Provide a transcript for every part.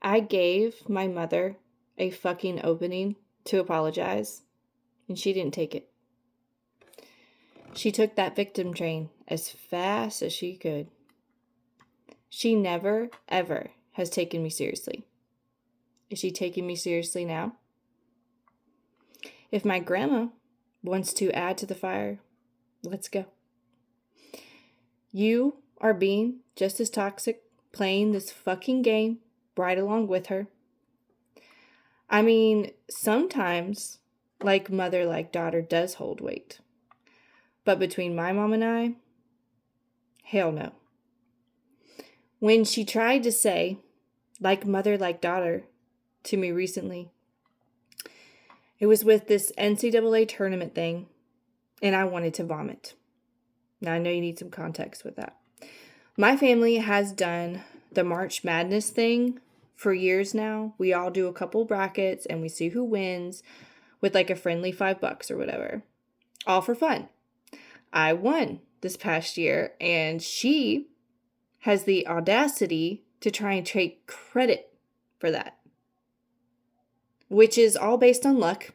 I gave my mother a fucking opening to apologize, and she didn't take it. She took that victim train as fast as she could. She never, ever has taken me seriously. Is she taking me seriously now? If my grandma wants to add to the fire, let's go. You are being just as toxic, playing this fucking game right along with her. I mean, sometimes, like mother, like daughter does hold weight. But between my mom and I, hell no. When she tried to say, like mother, like daughter, to me recently, it was with this NCAA tournament thing, and I wanted to vomit. Now, I know you need some context with that. My family has done the March Madness thing for years now. We all do a couple brackets, and we see who wins with like a friendly $5 or whatever. All for fun. I won this past year, and she has the audacity to try and take credit for that, which is all based on luck.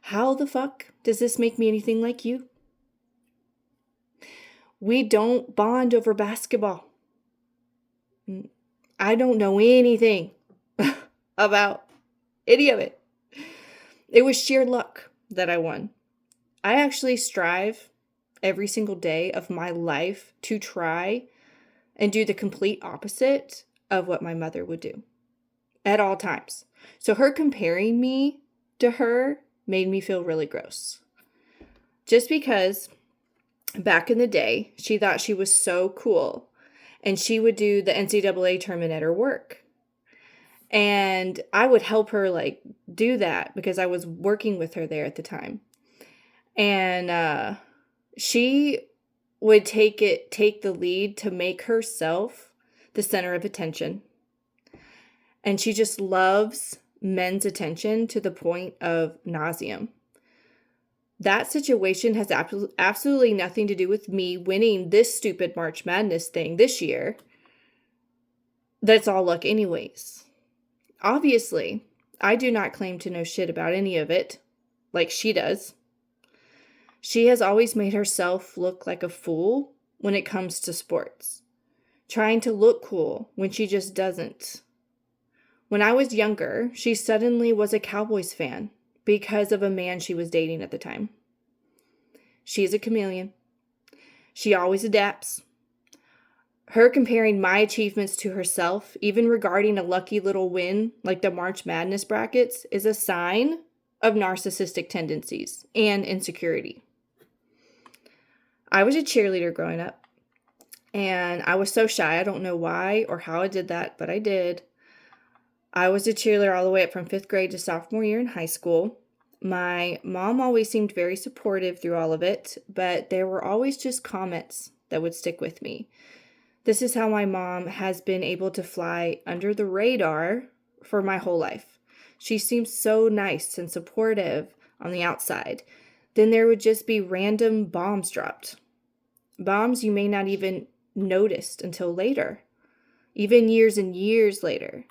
How the fuck does this make me anything like you? We don't bond over basketball. I don't know anything about any of it. It was sheer luck that I won. I actually strive every single day of my life to try and do the complete opposite of what my mother would do at all times. So her comparing me to her made me feel really gross. Just because back in the day, she thought she was so cool and she would do the NCAA tournament at her work. And I would help her like do that because I was working with her there at the time. And she would take the lead to make herself the center of attention. And she just loves men's attention to the point of nauseam. That situation has absolutely nothing to do with me winning this stupid March Madness thing this year. That's all luck anyways. Obviously, I do not claim to know shit about any of it, like she does. She has always made herself look like a fool when it comes to sports, trying to look cool when she just doesn't. When I was younger, she suddenly was a Cowboys fan because of a man she was dating at the time. She is a chameleon. She always adapts. Her comparing my achievements to herself, even regarding a lucky little win like the March Madness brackets, is a sign of narcissistic tendencies and insecurity. I was a cheerleader growing up, and I was so shy. I don't know why or how I did that, but I did. I was a cheerleader all the way up from 5th grade to sophomore year in high school. My mom always seemed very supportive through all of it, but there were always just comments that would stick with me. This is how my mom has been able to fly under the radar for my whole life. She seems so nice and supportive on the outside. Then there would just be random bombs dropped. Bombs you may not even notice until later, even years and years later.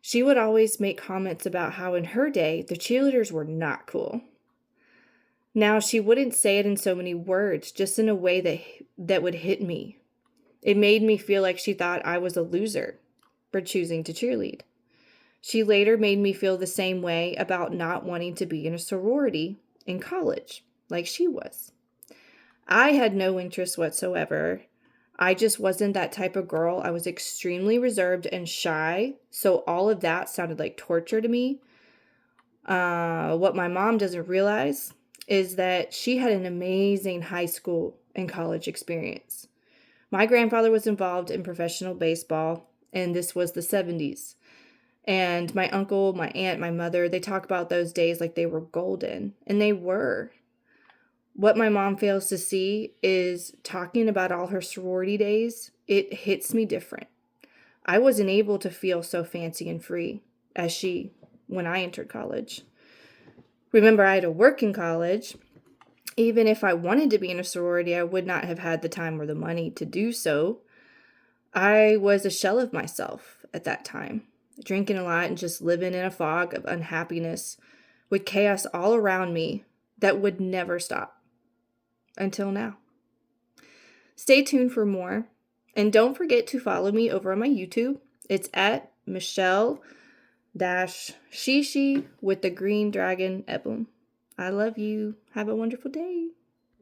She would always make comments about how in her day, the cheerleaders were not cool. Now, she wouldn't say it in so many words, just in a way that would hit me. It made me feel like she thought I was a loser for choosing to cheerlead. She later made me feel the same way about not wanting to be in a sorority in college, like she was. I had no interest whatsoever. I just wasn't that type of girl. I was extremely reserved and shy, so all of that sounded like torture to me. What my mom doesn't realize is that she had an amazing high school and college experience. My grandfather was involved in professional baseball, and this was the 70s. And my uncle, my aunt, my mother, they talk about those days like they were golden, and they were. What my mom fails to see is talking about all her sorority days, it hits me different. I wasn't able to feel so fancy and free as she when I entered college. Remember, I had to work in college. Even if I wanted to be in a sorority, I would not have had the time or the money to do so. I was a shell of myself at that time. drinking a lot and just living in a fog of unhappiness with chaos all around me that would never stop until now. Stay tuned for more, and don't forget to follow me over on my YouTube. It's at Michelle-Shishi with the green dragon emblem. I love you. Have a wonderful day.